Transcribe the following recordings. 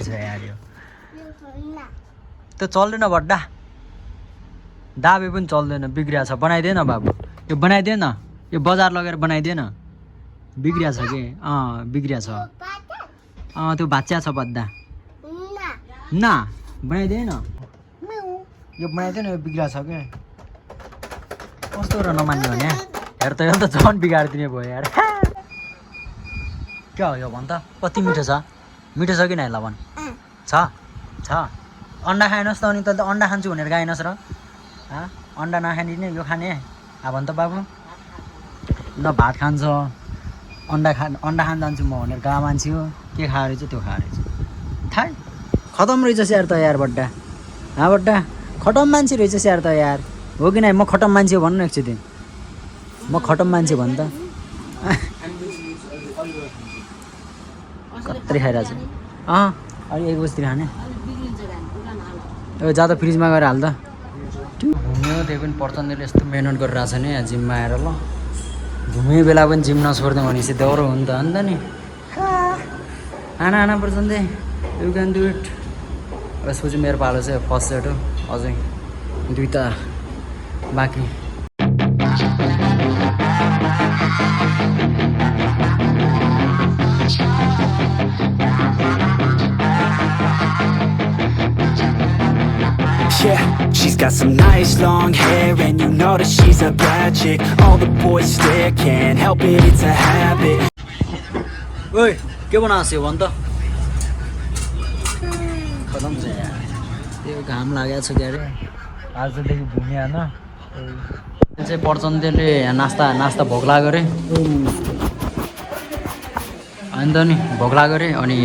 छ यार यो त्यो चल्दैन बड्डा दाबे पनि चल्दैन बिग्रिया छ बनाइदे न बाबु यो बनाइदे न यो बजार लगेर बनाइदे न बिग्रिया छ के बिग्रिया छ त्यो भाच्या छ बड्डा ना बनाइदे न यो बनाइदे न यो बिग्रिया छ के कस्तो र नमान्ने हो नि हेर त यो त झन् बिगारिदिने भयो यार क्या हो यो भन त कति मिठो छ कि नै ल भन छ अन्डा खाएनस् त अनि त अन्डा खान्छु भनेर गाएनस् र अन्डा नखाने नै यो खाने भन त बाबु न भात खान्छ अन्डा खान जान्छु म भनेर गा मान्छे हो के खाएर चाहिँ त्यो खाएर चाहिँ थाहा खतम रहेछ यार त यार बड्डा बड्डा खटम मान्छे रहेछ यार त यार हो कि नै म खटम मान्छे हो भन्नु न एकचोटि म खटम मान्छे भन् त कत्रै खाइरहेको छ अलि 1 बजीतिर खाने जाँदा फ्रिजमा गएर हाल त घुम्यो त्यही पनि प्रचण्डले यस्तो मेहनत गरिरहेको छ नि जिममा आएर ल घुम्यो बेला पनि जिम नछोड्दै भनेपछि दौरो हो नि त अन्त नि आना Prachanda you can do it यसपछि मेरो पालो चाहिँ फर्स्ट सेट हो अझै 2टा बाँकी Yeah, she's got some nice long hair and you know that she's a bad chick. All the boys stare, can't help it, it's a habit. ओइ के बनाएको छ भन त खतम छ यार त्यो घाम लागेको छ के अरे आजदेखि भूमि होइन त्यो चाहिँ प्रचण्डले नास्ता भोक लाग्यो अरे अनि त नि भोक लाग्यो अरे अनि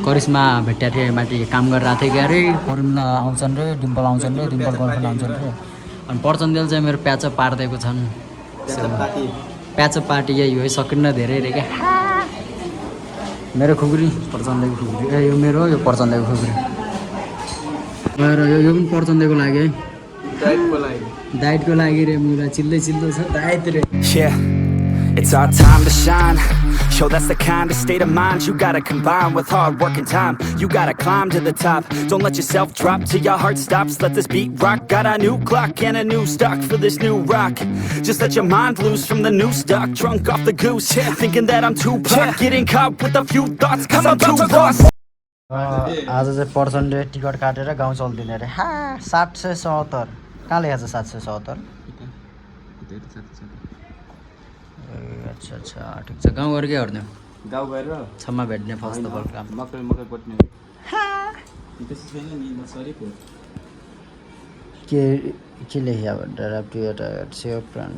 करिश्मा भेट्या थिए माथि काम गरिरहेको थियो कि अरे फर्मुला आउँछन् रे डिम्पल आउँछन् रे डिम्पल गर्लफ्रेन्ड आउँछन् रे अनि प्रचण्डले चाहिँ मेरो प्याचअप पारिदिएको छन् प्याचअप पार्टी यही हो सकिन्न धेरै रे क्या मेरो खुकुरी प्रचण्डको खुकुरी यो मेरो यो प्रचण्डको खुकुरी गएर यो पनि प्रचण्डको लागि है डाइटको लागि रे मुला चिल्दै छ डाइट रे It's our time to shine. Yo, that's the kind of state of mind you gotta combine with hard work and time. You gotta climb to the top. Don't let yourself drop till your heart stops. Let this beat rock. Got a new clock and a new stock for this new rock. Just let your mind loose from the new stock. Drunk off the goose, thinking that I'm too pop. Getting caught with a few thoughts cause I'm too lost. आज चाहिँ प्रचण्डले ticket काटेर गाउँ चल्दिने अरे 777 कहाँ लेखेको छ 777 अच्छा ठिक छ गाउँ गएर के गर्ने गाउँ गएर छम्मा भेट्ने फर्स्ट अफ अल काम मकै कोट्ने के लेख्या भनेर एउटा सेवा प्राण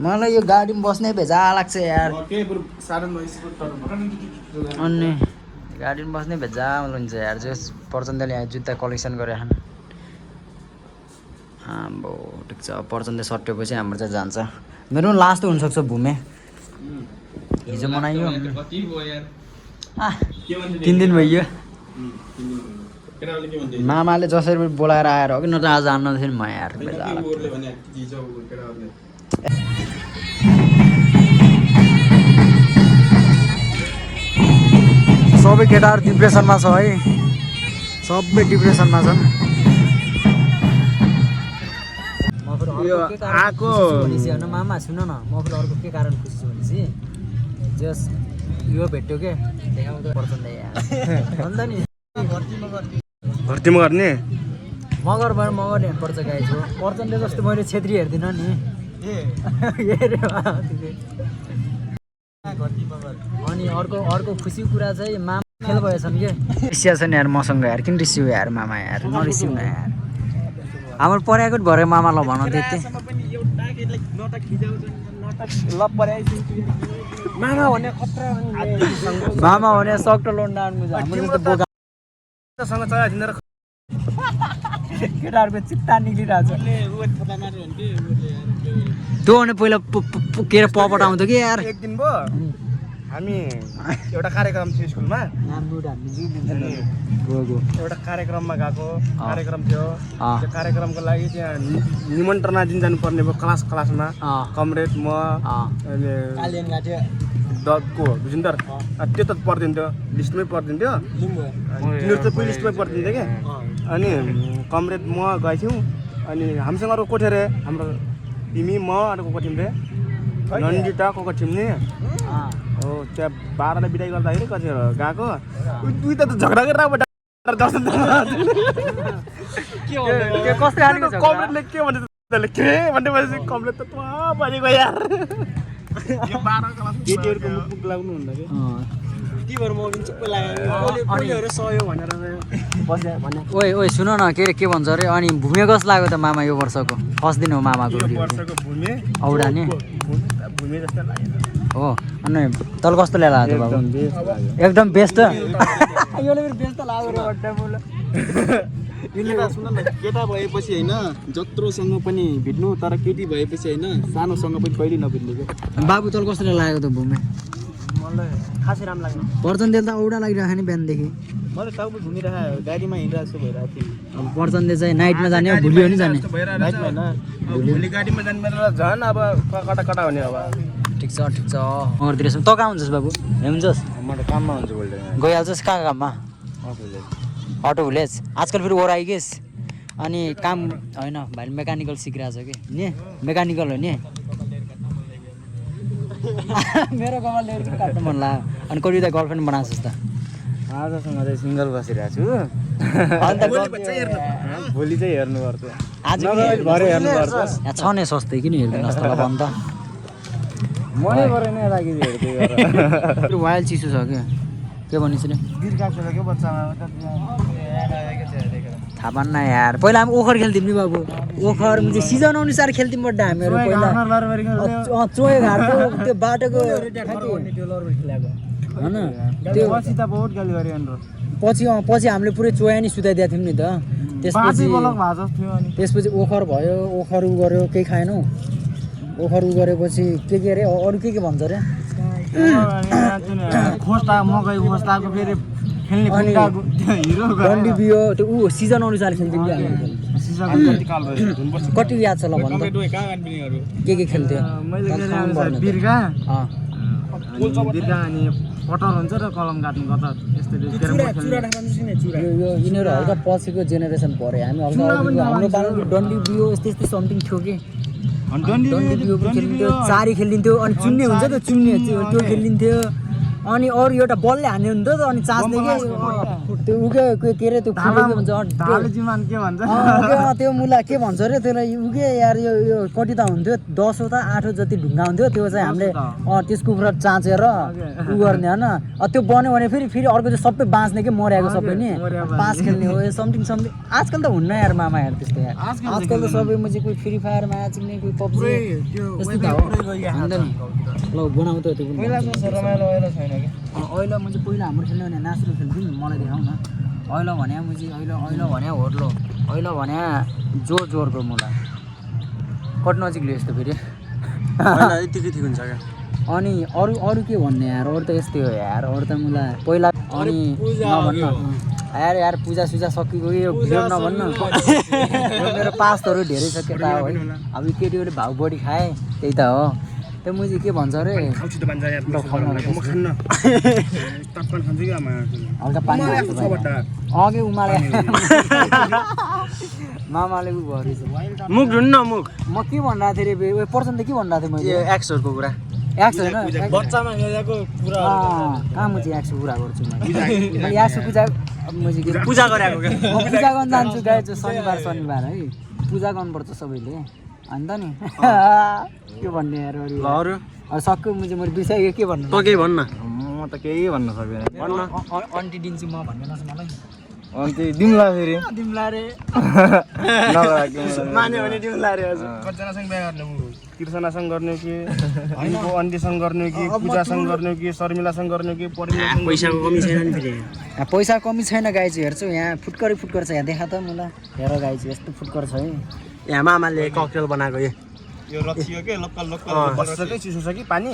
मलाई यो गाडीमा बस्नै भेजा लाग्छ यार अनि गाडीमा बस्नै भेजा हुन्छ यार जो प्रचण्डले यहाँ जुत्ता कलेक्सन गरे खान आम्बो ठिक छ प्रचण्ड सट्टेपछि हाम्रो चाहिँ जान्छ मेरो पनि लास्ट हुनसक्छ भूमे हिजो मनाइयो 3 दिन भइयो मामाले जसरी बोलाएर आएर हो कि न त आज आउनु थिएन म यार सबै केटाहरू डिप्रेसनमा छ है सबै डिप्रेसनमा छन् आको मामा सुन न म फेरि अर्को के कारण खुसी छु भनेपछि जस यो भेट्यो के प्रचण्ड अन्त नि भर्तीमा गर्ने मगर भएर मगर हेर्नुपर्छ गाई छु प्रचण्ड जस्तो मैले छेत्री हेर्दिनँ नि अनि अर्को खुसी कुरा चाहिँ मामा फेल भएछन् के रिसिया छ नि यार मसँग यार किन रिसियो यार मामा यार नरिसिउ न यार हाम्रो पर्याएको भरे मामा ल भन त्यति मामा भने सक्टो लोन्डा केटाहरूको चित्ता निक्लिरहेको छ त्यो भने पहिला के अरे पपट आउँथ्यो कि यार एक दिन भयो हामी एउटा कार्यक्रम थियो स्कुलमा एउटा कार्यक्रममा गएको कार्यक्रम थियो त्यो कार्यक्रमको लागि त्यहाँ निमन्त्रणा दिन जानुपर्ने भयो क्लासमा कमरेड म को बुझिन्छ त्यो त पर्दिन्थ्यो लिस्टमै पर्दिन्थ्यो तिनीहरू त पहिलो लिस्टमै पर्दिन्थ्यो क्या अनि कमरेड म गएको थियौँ अनि हामीसँग अरू को थियो रे हाम्रो तिमी म अनि को थियौँ रे नन्दिता को थियौँ नि हो त्यहाँ 12लाई बिदाई गर्दाखेरि कति गएको दुई त झगडा गरेर कमरेडले के भन्छ के भनेपछि कमरेड त भनेको यार केटीहरूको मुख लाग्नु हुँदा के भएर म पनि चुप्पै लाग्यो सहयोग भनेर बस्यो भने ओइ ओइ सुन न के भन्छ अरे अनि भूमि कस लाग्यो त मामा यो वर्षको फर्स्ट दिन हो मामाको वर्षको भूमि औडा नि भूमि जस्तो लाग्यो हो अनि तल कस्तो ल्याला त बाबु एकदम बेस्ट योले फेरि बेस्ट लाग्यो रे अड्डा बोल केटा सुन न केटा भएपछि हैन जत्रोसँग पनि भिड्नु तर केटी भएपछि हैन सानोसँग पनि कहिले नभिड्नु के बाबु तल कस्तो लागेको त भूमि मलाई खासै राम्रो लाग्यो पर्चन तेल त औडा लागिरहेको नि बिहानदेखि मैले टाउको घुमिरहेको गाडीमा हिँडिरहेको छु भइरहेको थियो अब पर्चनले चाहिँ नाइटमा जाने हो भोलि हो नि जाने नाइटमा हैन भोलि गाडीमा जाने बेला झन् अब कटा कटा हुने अब ठिक छ घरतिर त कहाँ हुन्छस् बाबु हुन्छस् म त काममा हुन्छु भोलि गइहाल्छस् कहाँ काममा अटो भिलेज आजकल फेरि ओह्राइ गेस अनि काम होइन भाइले मेकानिकल सिकिरहेको छ कि नि मेकानिकल हो नि मेरो कपाल लिएर पनि काट्नु मन लाग्यो अनि कहिले त गर्लफ्रेन्ड बनाएको त आजसँग चाहिँ सिङ्गल बसिरहेको छु अन्त भोलि चाहिँ हेर्नुपर्छ आज भरे हेर्नुपर्छ यहाँ छ नि सस्तै किन हेर्दिनुहोस् त अब अन्त मनै परेन लागि हेर्दै वाइल्ड चिसो छ क्या के भनिस् रे बिर्काको बच्चामा थाहा पान्न यार पहिला हामी ओखर खेल्थ्यौँ नि बाबु ओखर चाहिँ सिजन अनुसार खेल्थ्यौँ बड्डा हामीहरू पहिला चोय घाटको त्यो बाटोको होइन त्यो पछि त बहुत गाली गरे पछि हामीले पुरै चोया नि सुताइदिएको थियौँ नि त त्यसपछि ओखर भयो ओखर उ गऱ्यो केही खाएनौ ओखर उ गरेपछि के अरे अरू के भन्छ अरे खोस्टा मकै खोस्टाको फेरि खेल्ने डन्डी बियो त्यो ऊ सिजन अनुसार खेल्थ्यौँ कि कति याद छ ल भन्नु के खेल्थ्यो बिर्का अनि कटर हुन्छ र कलम काट्नु गर्दा यो यिनीहरू हल्का पछिको जेनेरेसन पऱ्यो हामी हल्का हाम्रो पालाको डन्डी बियो यस्तै समथिङ थियो कि डन्डी बियो पनि खेलिन्थ्यो चारी खेलिन्थ्यो अनि चुन्ने हुन्छ त चुन्ने त्यो खेलिन्थ्यो अनि अरू एउटा बलले हान्ने हुन्थ्यो त अनि चाँच्ने त्यो उके के अरे त्यो फुल के भन्छ त्यो मुला के भन्छ अरे त्यसलाई उके यार यो कति त हुन्थ्यो 10 वटा 8 जति ढुङ्गा हुन्थ्यो त्यो चाहिँ हामीले त्यसको पुरा चाँचेर उ गर्ने होइन त्यो बन्यो भने फेरि अर्को चाहिँ सबै बाँच्ने के मर्याएको सबै नि पास खेल्ने हो समथिङ आजकल त हुन्न यार मामा यार त्यस्तो यार आजकल त सबै चाहिँ कोही फ्री फायरमा चिन्ने कोही पब्जी यस्तो त हो नि ल बनाउ त त्यो अहिले म चाहिँ पहिला हाम्रो खेल्ने भने नाच्नु खेल्थ्यौँ नि मलाई देखाउ न अहिले भने म चाहिँ अहिले भने होर्लो अहिले भने जोरको मलाई कति नजिक लियो यस्तो फेरि यतिकै ठिक हुन्छ क्या अनि अरू के भन्ने यार अरू त यस्तै हो यार अरू त मलाई पहिला अनि नभन्न यार पूजा सकिएको यो भिडियो नभन्न मेरो पासहरू धेरै छ केटा हो है अब केटीहरूले भाउ बढी खाए त्यही त हो त्यो म चाहिँ के भन्छ अरे हल्का पानी अघि उमाले मामाले उ भयो मुख ढुन्न मुख म के भनिरहेको थिएँ अरे पर्सन त के भनिरहेको थिएँ मैले एक्सहरूको कुरा एक्स होइन बच्चामा खेलेको कुरा कहाँ म चाहिँ एक्सको कुरा गर्छु मैले एक्सको पूजा गरेको पूजा गर्न जान्छु गाई चाहिँ शनिबार है पूजा गर्नुपर्छ सबैले अन्त नि के भन्ने यार अरू सक्यो म चाहिँ मैले बिर्साएँ के भन्नु त केही भन्न म त केही भन्न सक्दिनँ भन्न अन्टी दिन्छु म भन्नुहोस् मलाई अन्त दिउँला फेरि दिउँला रे मान्यो भने दिउँला रे हजुर कतिजनासँग बिहा गर्ने कृष्णसँग गर्ने कि अन्टीसँग गर्ने कि पूजासँग गर्ने कि शर्मिलासँग गर्ने कि पैसाको कमी छैन नि फेरि पैसा कमी छैन गाई चाहिँ हेर्छु यहाँ फुटकर छ यहाँ देखा त मलाई हेर गाई चाहिँ यस्तो फुटकर छ है यहाँ मामाले ककटेल बनाएको यो रचियो के लोकल बस्छ चिसो छ कि पानी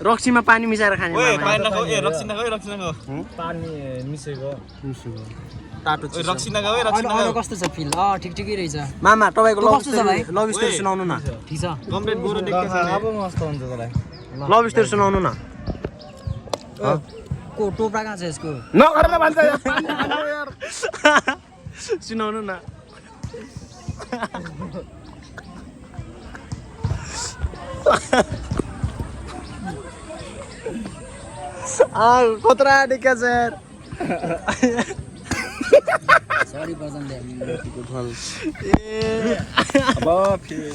रक्सीमा पानी मिसाएर खाने ओए मामा। पानी नखाऊ ए रक्सी नखाऊ रक्सी नखाऊ पानी मिसेको टाटो ओए रक्सी नखाऊ रक्सी अहिले नखाऊ कस्तो छ फिल ठिकै रहेछ मामा तपाईँको तँ लभ कस्तो छ भाइ? स्टोरी लभ स्टोरी सुनाउनु न ठिक छ कम्प्लिट गोरो देख्छ अब मस्त हुन्छ तँलाई लभ स्टोरी सुनाउनु न को टोप्रा कहाँ छ यसको नगर न भन्छ यार, पानी खानु यार। सुनाउनु न खतरा देखा छ यार सरी पर्सन दे अब फेरि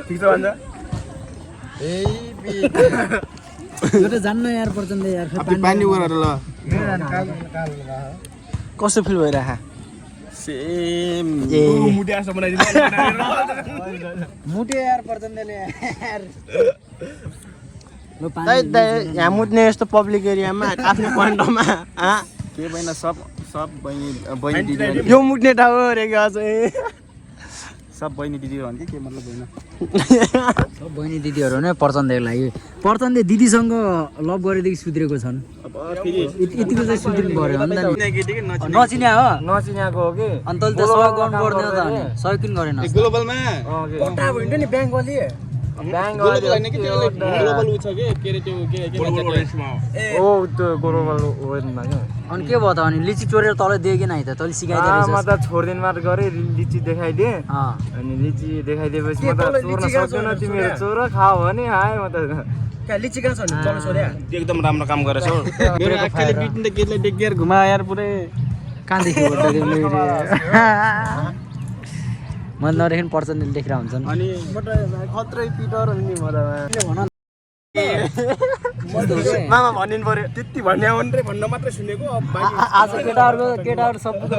ठिक छ भन्छ यो त जान्न यार पर्सन दे यार पानी उगेर ल कस्तो फिल भइरहेको सेम मुटे आसो बनाइदिनु मुटे यार पर्सन देले यार ल यहाँ मुट्ने यस्तो पब्लिक एरियामा आफ्नो पोइन्टमा के भएन सब बहिनी दिदी यो मुट्ने ठाउँ हो अरे आज सब बहिनी दिदी भन्थे के मतलब होइन सब बहिनी दिदीहरू नै पर्सन देको लागि पर्सन दे दिदीसँग लभ गरेदेखि सुध्रेको छन् अब फेरि यतिको चाहिँ सुध्रिनु पर्यो अन्त नि केटीकै नचिन्या हो नचिनेको हो कि अनि तैँले त सहयोग गर्नु पर्ने हो त अनि सहयोग किन गरेन ग्लोबलमा कोटा भइन्थ्यो नि ब्याङ्क वाली ब्याङ्क ग्लोबल होइन कि त्यो ग्लोबल उ छ के अरे त्यो के भन्छ ओ त्यो गोरोबल वेनमा के अनि के भयो त अनि लिची चोरेर तल दिए कि नाइ त तैँले सिकाइदिए म रहेछस्। त छोड्दिन मात्र गरेँ लिची देखाइदिएँ अँ अनि लिची देखाइदिएपछि म त चोर्न सक्दैन तिमीहरू चोर खाऊ भने आएँ म त लिची कहाँ छ नि चल सोध्या एकदम राम्रो काम गरेछ हो मेरो आँखाले बिटिँदा केटीलाई डेकेर घुमा यार पुरै कहाँदेखि मैले नदेखि पर्सन देखेर हुन्छन् अनि खत्रै पिटर नि भन मामा भनिनु पर्यो त्यति भन्ने हो भने भन्न मात्रै सुनेको अब बाँकी आज केटाहरू सबैको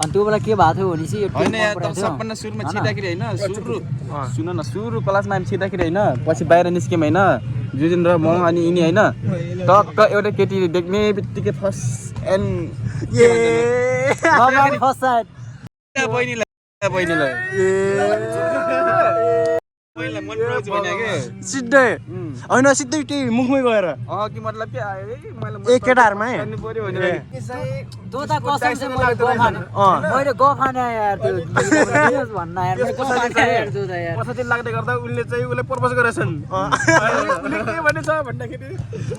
अनि त्यो बेला के भएको थियो भनेपछि यो होइन टिम यार परेको थियो। सबभन्दा सुरुमा छिर्दाखेरि होइन सुन न सुरु क्लासमा हामी छिर्दाखेरि होइन पछि बाहिर निस्क्यौँ होइन जुजिन र म अनि यिनी होइन टक्क एउटा केटी देख्ने बित्तिकै फर्स्ट एन्ड नगाडी फर्स्ट साइड बहिनीलाई पहिला मन पराउँछ भने के सिधै होइन सिधै त्यही मुखमै गएर कि मतलब के ए केटाहरूमा है गर्नु पर्यो भनेर त्यो त कसम से मैले गफाने मैले गफाने यार त्यो दिनुहोस् भन्न यार मैले गफाने यार त्यो त यार पछाडि लाग्दै गर्दा उसले प्रपोज गरेछन् उसले के भनेछ भन्दाखेरि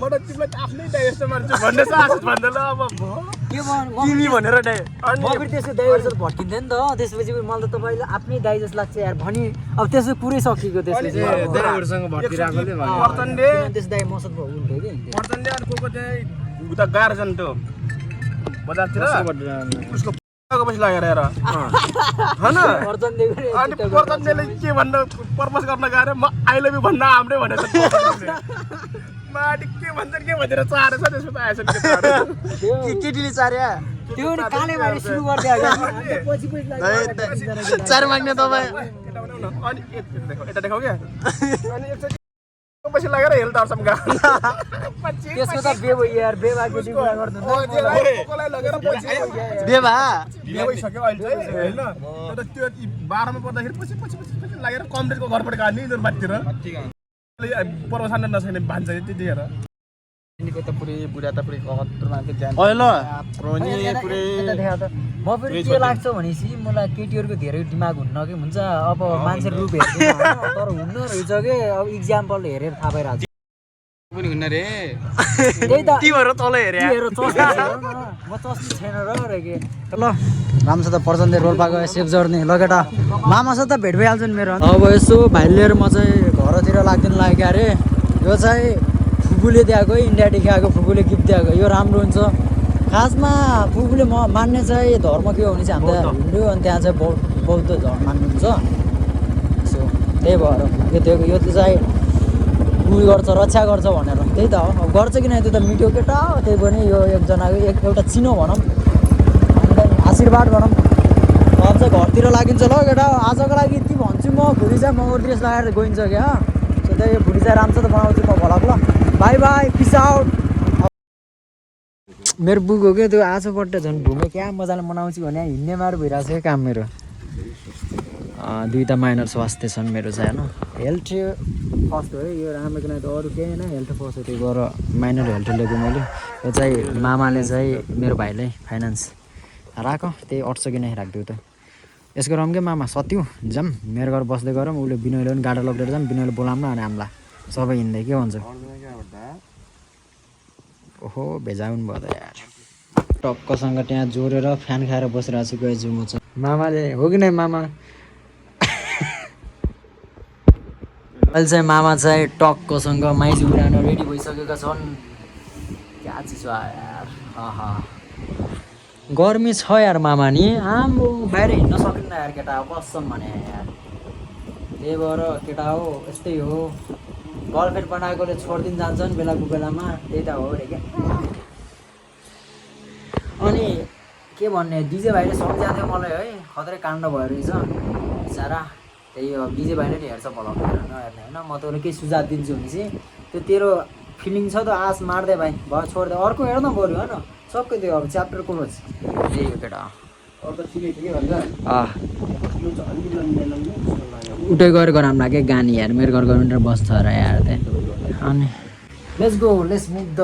म त तिमीलाई आफ्नै डाइजेस्ट मार्छु भन्ने छ आशिष भन्दै ल अब के भन्नु तिमी भनेर डाइ म फेरि त्यसो डाइभर्सन भट्किन्थ्यो नि त त्यसपछि मलाई त तपाईँले आफ्नै डाइजेस्ट लाग्छ यार भनी अब त्यसो पुरै सकिएको त्यसपछि ड्राइभरसँग भट्किरहेकोले भन्यो पर्चनले त्यस दाइ मसत भयो हुन्थ्यो कि पर्चनले अनि को चाहिँ उता गाह्रो छन् त्यो बजारतिर उसको पछि लागेर हेर होइन पर्सन दिएको अनि पर्चनले के भन्न पर्पज गर्न गएर म आई लभ यु भन्न हाम्रै भनेछ माडी के भन्छन् के भनेर चारेछ त्यसको त आएछन् केटीले चार्या त्यो नि काले मारे सुरु गर्दै पछि चार माग्ने तपाईँ अनि यता देखाउ क्या अनि एकचोटि पछि लागेर हेल्थ आर्सम गा त्यसको त बेबो यार बेबा केटी कुरा गर्दैन बेबा भइसक्यो अहिले चाहिँ होइन तर त्यो 12 मा पढ्दाखेरि पछि लागेर कमरेडको घरबाट गाड्ने यिनीहरू माथितिर पर्वसान नछैन भान्छ त्यतिखेर यिनीको त पुरै बुढा त पुरै खतरमा के जान अहिले प्रोनी पुरै म फेरि के लाग्छ भनेपछि मलाई केटीहरूको धेरै दिमाग हुन्न कि हुन्छ अब मान्छे रूप हेर्दैन होइन, तर हुन्न रहेछ कि अब इक्जाम्पल हेरेर थाहा पाइरहेको पनि हुन्न रे त्यही त तिमीहरू तल हेरे हेर चस्नी हेर न म चस्नी छैन र के ल राम्रोसित पर्छन् रोल्पाको सेभ जर्नी ल केटा मामासँग त भेट भइहाल्छ नि मेरो अब यसो भाइ लिएर म चाहिँ घरतिर लाग्दैन लाग्यो अरे यो चाहिँ फुपूले दिएको इन्डियादेखि आएको फुपूले गिफ्ट दिएको यो राम्रो हुन्छ खासमा फुपूले म मान्ने चाहिँ धर्म के हो भने चाहिँ हाम्रो हिन्दू अनि त्यहाँ चाहिँ बौद्ध धर्म मान्नुहुन्छ सो त्यही भएर यो चाहिँ उयो गर्छ रक्षा गर्छ भनेर त्यही त हो अब गर्छ किन त्यो त मिठो केटा हो त्यही पनि यो एकजनाको एउटा चिनो भनौँ अनि आशीर्वाद भनौँ अब चाहिँ घरतिर लागिन्छ ल केटा आजको लागि यति भन्छु म भुँडी चाहिँ मगर ड्रेस लगाएर गइन्छ क्या सो त्यही यो भुँडी चाहिँ राम्रो त बनाउँछु म भलाको ल बाई बाई पिस आउट मेरो बुक हो क्या त्यो आजपल्ट झन् घुमे क्या मजाले मनाउँछु भने हिँड्ने मार भइरहेको छ क्या काम मेरो दुईवटा माइनर स्वास्थ्य छन् मेरो चाहिँ होइन हेल्थ फर्स्ट हो है यो राम्रो किन त अरू केही होइन हेल्थ फर्स्ट हो त्यो गएर माइनर हेल्थ लिएको मैले यो चाहिँ मामाले चाहिँ मेरो भाइलाई फाइनेन्स राख त्यही अट्छ कि नै राखिदिउ त यसको रम के मामा सत्यौ जाऊँ मेरो घर बस्दै गरौँ उसले बिनोयले पनि गाडा लगेर जाऊँ बिनोयले बोलाऊँ न अनि हामीलाई सबै हिँड्दै के भन्छ ओहो भेजाउनु भयो त यार टक्कसँग त्यहाँ जोडेर फ्यान खाएर बसिरहेको छु गएछु म चाहिँ मामाले हो कि नै मामा अहिले चाहिँ मामा चाहिँ टक्कसँग माइज उडान रेडी भइसकेका छन् क्या चिज यार गर्मी छ यार मामा नि आम्बो बाहिर हिँड्न सकिन्न यार केटा हो कसम भने यार त्यही भएर केटा हो यस्तै हो गर्लफ्रेन्ड बनाएकोले छोडिदिन जान्छन् बेलाको बेलामा त्यही त हो अरे क्या अनि के भन्ने डिजे भाइले सम्झाएको थियो मलाई है खत्रै काण्ड भयो रहेछ बिचरा त्यही हो डिजे भाइले नि हेर्छ भलाउनु नहेर्ने होइन म तँलाई केही सुझाव दिन्छु भने चाहिँ त्यो तेरो फिलिङ छ त आस मार्दै भाइ भयो छोडिदियो अर्को हेर न बरु होइन सबै त्यो अब च्याप्टर क्लोज त्यही हो केटा उठै गएर गराम लाग्यो गानी यार मेरो घर गएर बस्छ र यार त्यहाँ अनि let's go let's move the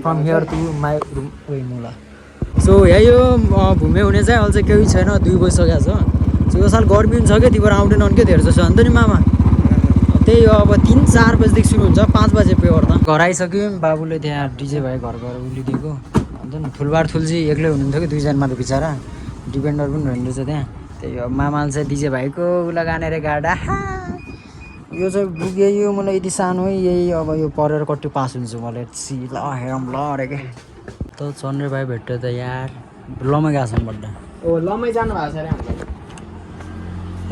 from here to my room वे मुला सो यही हो घुमे हुने चाहिँ अहिले चाहिँ केही छैन 2 बजिसकेको छ सो यो साल गर्मी पनि छ क्या तिम्रो आउँदैनन् क्या धेरै जस्तो अन्त नि मामा त्यही हो अब 3-4 बजीदेखि सुरु हुन्छ 5 बजे पेवर त घर आइसक्यौँ बाबुले त्यहाँ डिजे भाइ घर गएर उलिदिएको अन्त नि ठुलबार ठुल्जी एक्लै हुनुहुन्थ्यो कि 2 जनमा त बिचरा डिपेन्डर पनि हुनु रहेछ त्यहाँ त्यही हो मामाले चाहिँ डिजे भाइको उला गानेर गाडा यो चाहिँ बुझ्यो यो मलाई यति सानो है यही अब यो पढेर कति पास हुन्छु मलाई सी ल हेरौँ ल अरे के त चन्द्र भाइ भेट्यो त यार लमै गएको छन् बड्डा ओ लमै जानु भएको छ अरे हामीलाई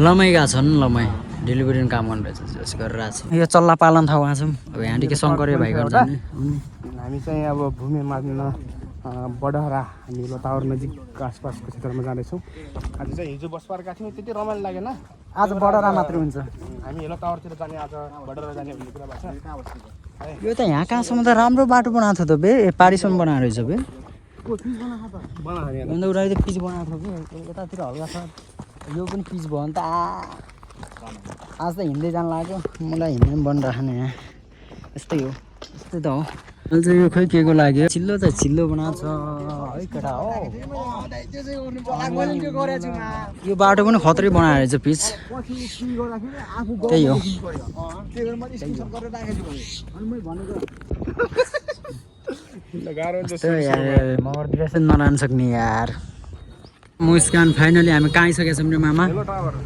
लमै गएको छन् लमै डेलिभरी काम गर्नु रहेछ जस गरेर आएको छ यो चल्ला पालन थाहा उहाँ छौँ अब यहाँदेखि शङ्कर भाइ घर जाने हामी चाहिँ अब भूमि माग्न बडहरा हामी लतावर नजिक आसपासको क्षेत्रमा जाँदैछौँ आज चाहिँ हिजो बसपार गएको थियौँ त्यति रमाइलो लागेन आज बडरा मात्रै हुन्छ हामी लतावरतिर जाने आज बडहरा जाने भन्ने कुरा भएको छ यो त यहाँ कहाँसम्म त राम्रो बाटो बनाएको थियो त बे पारिसम्म बनाएको रहेछ बे अन्त उनीहरूले त पिच बनाएको थियो कि यतातिर हल्का छ यो पनि पिच भयो भने त आज त हिँड्दै जानु लाग्यो मलाई हिँड्नु पनि बनिरहेको यहाँ यस्तै हो यस्तै त हो अहिले चाहिँ यो खोइ के को लाग्यो चिल्लो त चिल्लो बनाएको छ है केटा हो यो बाटो पनि खत्रै बनाएर रहेछ पिच त्यही हो मगरतिर चाहिँ नलानु सक्ने यार मुस्कान फाइनली हामी कहाँ आइसकेका छौँ मामा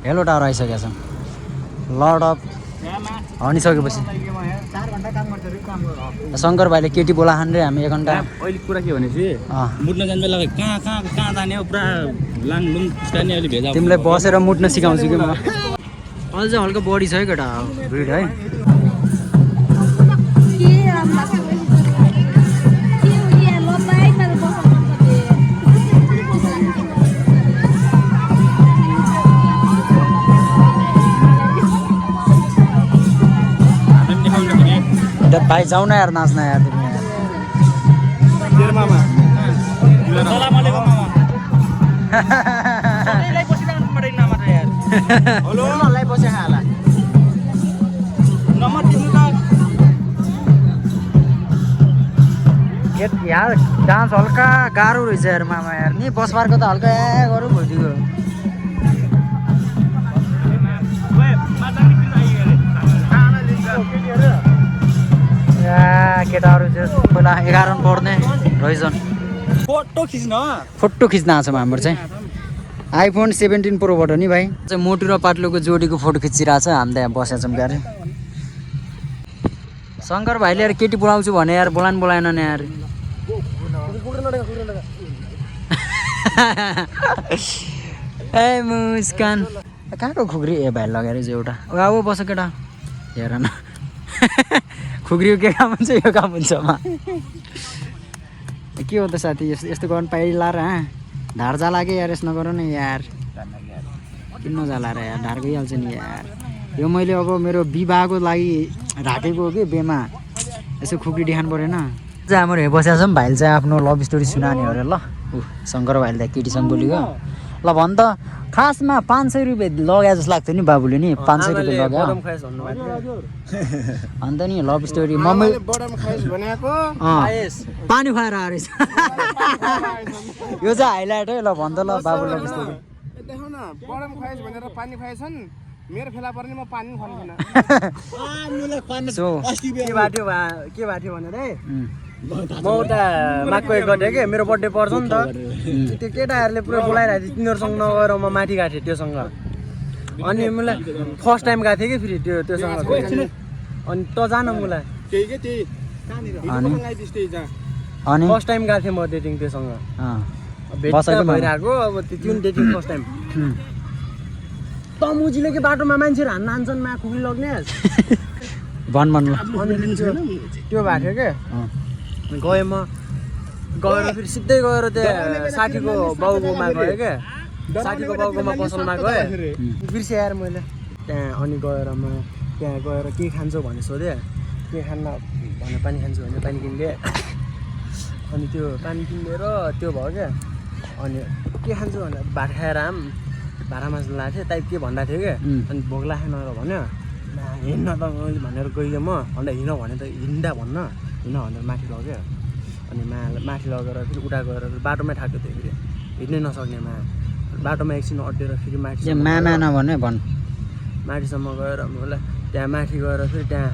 हेलो टावर आइसकेका छौँ लर्ड अफ हनिसकेपछि शङ्कर भाइले केटी बोलाखान रे हामी 1 घन्टा अहिले कुरा के भने चाहिँ मुट्न जाने बेला कहाँ जाने हो पुरा लाङलुङ स्टाइल अहिले भेजा तिमीलाई बसेर मुट्न सिकाउँछु कि म अहिले चाहिँ हल्का बढी छ है केटा भिड है भाइ जाऊ न यार नाच्न यार तिमी यार डान्स हल्का गाह्रो रहेछ यार मामा यार नि बस पार्को त हल्का गरौँ भइदियो केटाहरू चाहिँ पहिला 11 पढ्ने रहेछन् फोटो खिच्न आएको छ हाम्रो चाहिँ आइफोन 17 प्रोबाट नि भाइ चाहिँ मोटु र पाटलोको जोडीको फोटो खिचिरहेको छ हामी त यहाँ बसेका छौँ क्यारे शङ्कर भाइले यार केटी बोलाउँछु भने यार बोलाएन नि यार ए मुस्कान कहाँको खुक्री ए भाइ लगाएर चाहिँ एउटा अब बस केटा हेर न खुक्री के काम हुन्छ यो काम हुन्छ के हो त साथी यस्तो गर्नु पाइला र ढाड जाला के यार यस्तो नगर न यार किन नजाला र यार ढाड गइहाल्छ नि यार यो मैले अब मेरो विवाहको लागि राखेको हो कि बेमा यसो खुक्री देखाउनु परेन चाहिँ हाम्रो हेर बसेको छौँ भाइले चाहिँ आफ्नो लभ स्टोरी सुनाउने हो अरे ल शङ्कर भाइले त केटीसँग बोलेको ल भन् त खासमा 500 रुपियाँ लगाए जस्तो लाग्थ्यो नि बाबुले नि 500 रुपियाँ लगायो बदम खाएस भन्नुभएको थियो अन्त नि लभ स्टोरी मम्मी बडम खाइस भनेको पानी खुवाएर आएर यो चाहिँ हाइलाइट है ल भन् त ल बाबु लभ स्टोरी देखौ न बडम खाइस भनेर पानी खुवाएछन् मेरो फेला पर्ने म पानी खान्छु सो के भएको थियो भनेर है म उता मागको गर्थेँ कि मेरो बर्थडे पर्छ नि त त्यो केटाहरूले पुरा बोलाइरहेको थियो तिनीहरूसँग नगएर म माथि गएको थिएँ त्योसँग अनि मलाई फर्स्ट टाइम गएको थिएँ कि फेरि त्योसँग अनि त जान मलाई अनि फर्स्ट टाइम गएको थिएँ म डेटिङ त्योसँग भेट भइरहेको अब त्यो नि डेटिङ फर्स्ट टाइम तमुजीले के बाटोमा मान्छेहरू हान्न हान्छन् मा खुकुरी लग्ने भन् ल अनि त्यो भएको थियो क्या गएँ म गएर फेरि सिधै गएर त्यहाँ साथीको बाउकोमा गएँ क्या साथीको बाउकोमा पसलमा गएँ बिर्सिआएर मैले त्यहाँ अनि गएर म त्यहाँ गएर के खान्छौ भनेर सोधेँ के खान्न भने पानी खान्छु भने पानी किनिदिएँ अनि त्यो पानी किनिदिएर त्यो भयो क्या अनि के खान्छु भने भात खाएर भाँडा माझ्नु लागेको थियो टाइप के भन्दा थियो क्या अनि भोक लागेन र भन्यो हिँड्न त भनेर गइयो म अन्त हिँड भने त हिँड्दा भन्न हिँड भनेर माथि लग्यो अनि माथि लगेर फेरि उता गएर बाटोमै थाक्यो त्यो फेरि हिँड्नै नसक्ने बाटोमा एकछिन अड्डेर फेरि माथि मामा नभने भन् माथिसम्म गएर मलाई त्यहाँ माथि गएर फेरि त्यहाँ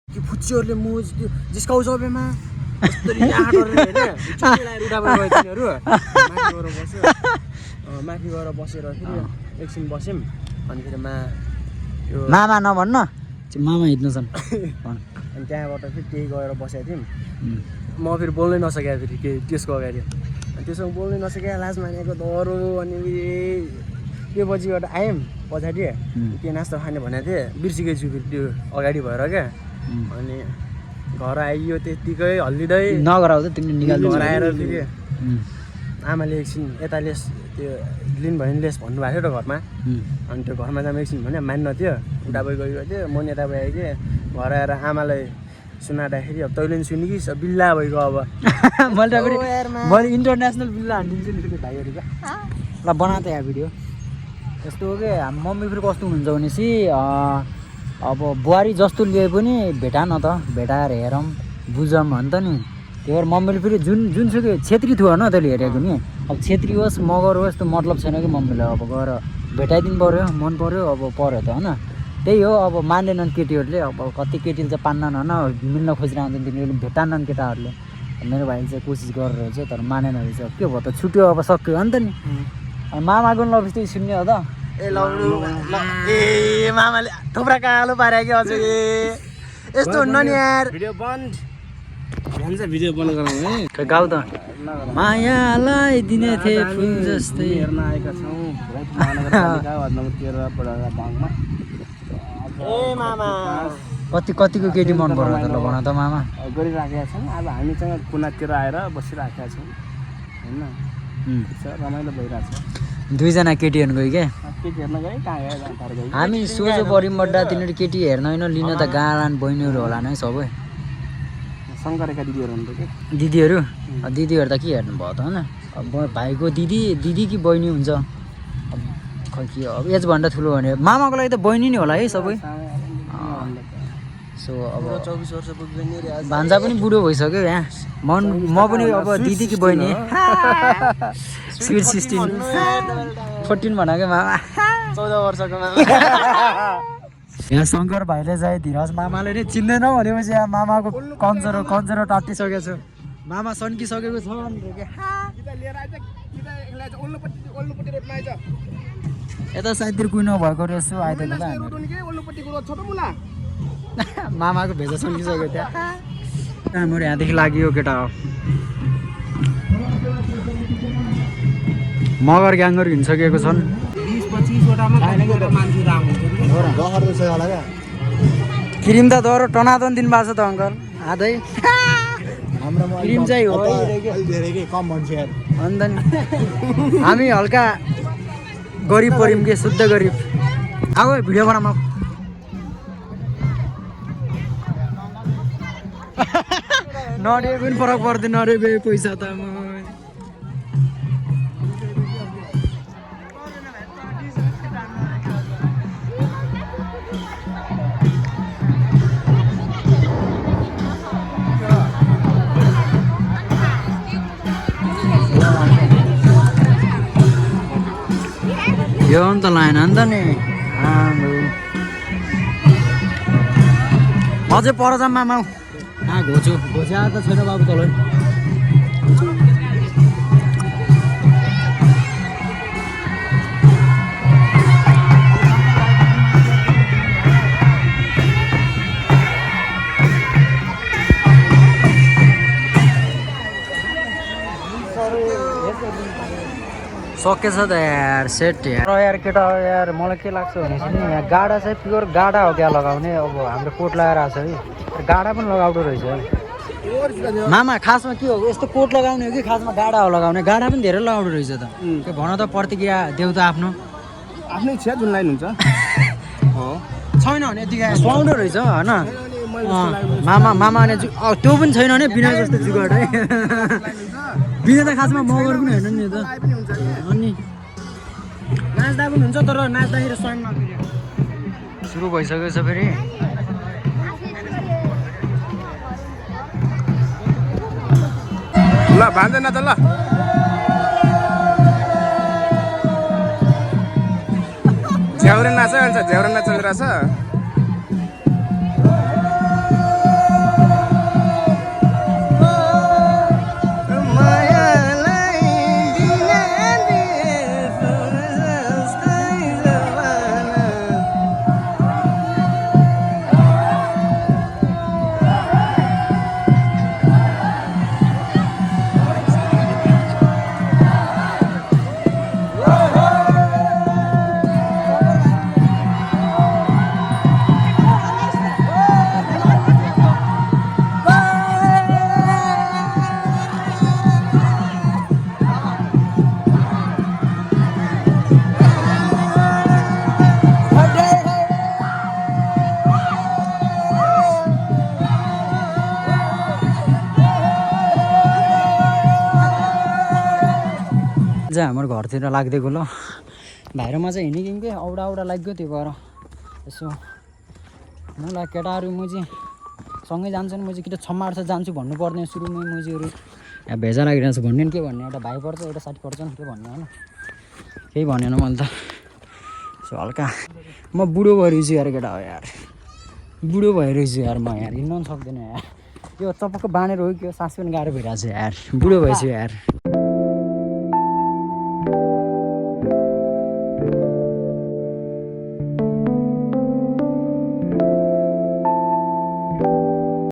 के फुच्चीहरूले मुज त्यो जिस्काउँछ बेमा माथि गएर बसेर फेरि एकछिन बस्यौँ अनि फेरि मामा नभन्न मामा हिँड्नु छन् अनि त्यहाँबाट फेरि त्यही गएर बसेको थियौँ म फेरि बोल्नै नसकेँ फेरि केही त्यसको अगाडि अनि त्यसमा बोल्नै नसकेँ लाज मानेको डह्रो अनि त्यो पछिबाट आयौँ पछाडि के नास्ता खाने भनेको थिएँ बिर्सिकै छु फेरि त्यो अगाडि भएर क्या अनि घर आइयो त्यत्तिकै हल्लिँदै नगराउँदै तिमीले निकाल्नु घर आएर फेरि आमाले एकछिन यता लेस त्यो लिन भयो नि लेस भन्नुभएको थियो त घरमा अनि त्यो घरमा जाँदा एकछिन भने मान्न थियो उता गएको थियो म नि यता गएँ कि घर आएर आमालाई सुनाउँदाखेरि अब तैँले पनि सुनि कि बिल्ला भइगयो अब मैले इन्टरनेसनल बिल्ला हानिदिन्छु नि फेरि भाइहरूको ल बना त यहाँ भिडियो यस्तो हो कि मम्मी फेरि कस्तो हुनुहुन्छ भनेपछि अब बुहारी जस्तो लिए पनि भेटा न त भेटाएर हेरौँ बुझौँ भन्छ नि त्यही भएर मम्मीले फेरि जुनसुकै छेत्री थियो होइन तैँले हेरेको नि अब छेत्री होस् मगर होस् त्यो मतलब छैन कि मम्मीलाई अब गएर भेटाइदिनु पऱ्यो मन पऱ्यो अब पऱ्यो त होइन त्यही हो अब मान्दैनन् केटीहरूले अब कति केटीले चाहिँ पान्नन् होइन मिल्न खोजिरहन्छन् तिनीहरूले भेटान्नन् केटाहरूले मेरो भाइले चाहिँ कोसिस गरेर चाहिँ तर मानेन रहेछ के भयो त छुट्यो अब सक्यो हो नि त नि मामाको लभ स्टोरी सुन्ने हो त ए मामाले थुप्रा कालो पारे कि अझ यस्तो हुन्न नि यार भिडियो बन्द भन्छ भिडियो बन्द गराउँ है गाउँ त मायालाई दिने थिए फुल जस्तै हेर्न आएका छौँ महानगरपालिका नम्बर 13 बडागा बाङमा ए मामा कतिको केटी मन पर्यो त ल भन त मामा गरिराखेका छौँ अब हामीसँग कुनातिर आएर बसिराखेका छौँ होइन रमाइलो भइरहेको छ दुईजना केटी हेर्नु गयो क्या के हेर्न गएँ कहाँ गएँ हामी सोझो परिमड्डा तिनीहरू केटी हेर्न होइन लिन त गालान बहिनीहरू होला नै सबै शङ्करेका दिदीहरू हुन्थ्यो कि दिदीहरू दिदीहरू त के हेर्नु भयो त होइन अब भाइको दिदी कि बहिनी हुन्छ अब खै के अब एजभन्दा ठुलो भने मामाको लागि त बहिनी नै होला है सबै सो अब 24 वर्ष पुग्यो नि रे भान्जा पनि बुढो भइसक्यो यहाँ म पनि अब दिदी कि बहिनी स्विट 16 14 भनेको मामा 14 वर्षको मामा यहाँ शङ्कर भाइले चाहिँ धीरज मामाले नै चिन्दैन भनेपछि यहाँ मामाको कन्जरो टाटिसकेको छु मामा सन्किसकेको छ यता सायदतिर कुनै नभएको रहेछ आइदिएको त मामाको भेजा सन्किसक्यो त्यहाँ हाम्रो यहाँदेखि लाग्यो केटा हो मगर ग्याङ्गर हिँडिसकेको छन् 20-25 क्रिम त दह्रो टनाटन दिनुभएको छ त अङ्कल आधै क्रिम चाहिँ हो धेरै कम भन्छ यार अन्त नि हामी हल्का गरिब पऱ्यौँ के शुद्ध गरिब अब भिडियो बनाऊँ नडे पनि फरक पर्दैन अरे बे पैसा त यो पनि त लाएन नि त नि अझै पर जाम मामा घोचो घोच्या त छैन बाबु तलै सकेछ त यार सेट यार केटा यार मलाई के लाग्छ भनेपछि नि यहाँ गाडा चाहिँ प्योर गाडा हो क्या लगाउने अब हाम्रो कोट लगाएर आएको छ है गाडा पनि लगाउँदो रहेछ है मामा खासमा के हो यस्तो कोट लगाउने हो कि खासमा गाडा हो लगाउने गाडा पनि धेरै लगाउँदो रहेछ त के भन त प्रतिक्रिया देऊ त आफ्नो आफ्नै इच्छा जुन लाइन हुन्छ छैन भने यतिकै सुहाउँदो रहेछ होइन मामा भने त्यो पनि छैन भने बिना जस्तो जुगाड है बिना त खासमा मगर पनि होइन नि त अनि नाच्दा पनि हुन्छ तर नाच्दाखेरि स्वयं सुरु भइसकेको छ फेरि ल भान्दैन त ल झ्याउरे नाचिहाल्छ झ्याउरे नाचिरहेछ हाम्रो घरतिर लाग्दिएको ल भाइरोमा चाहिँ हिँडिकौँ कि औडा लाग्यो त्यो भएर यसो मलाई केटाहरू म चाहिँ सँगै जान्छन् म चाहिँ कि त छम्मार्छ जान्छु भन्नु पर्ने सुरुमै मुजीहरू यहाँ भेजा लागिरहेको छ भन्ने के भन्ने एउटा भाइ पर्छ एउटा साथी पर्छ नि के भन्ने होइन केही भनेन मैले त सो हल्का म बुढो भइरहेछु यार केटा हो यार बुढो भइरहेछु यार म यार हिँड्न पनि सक्दैन यार यो चपक्क बाँधेर हो कि सास पनि गाह्रो भइरहेको छ यार बुढो भएछु यार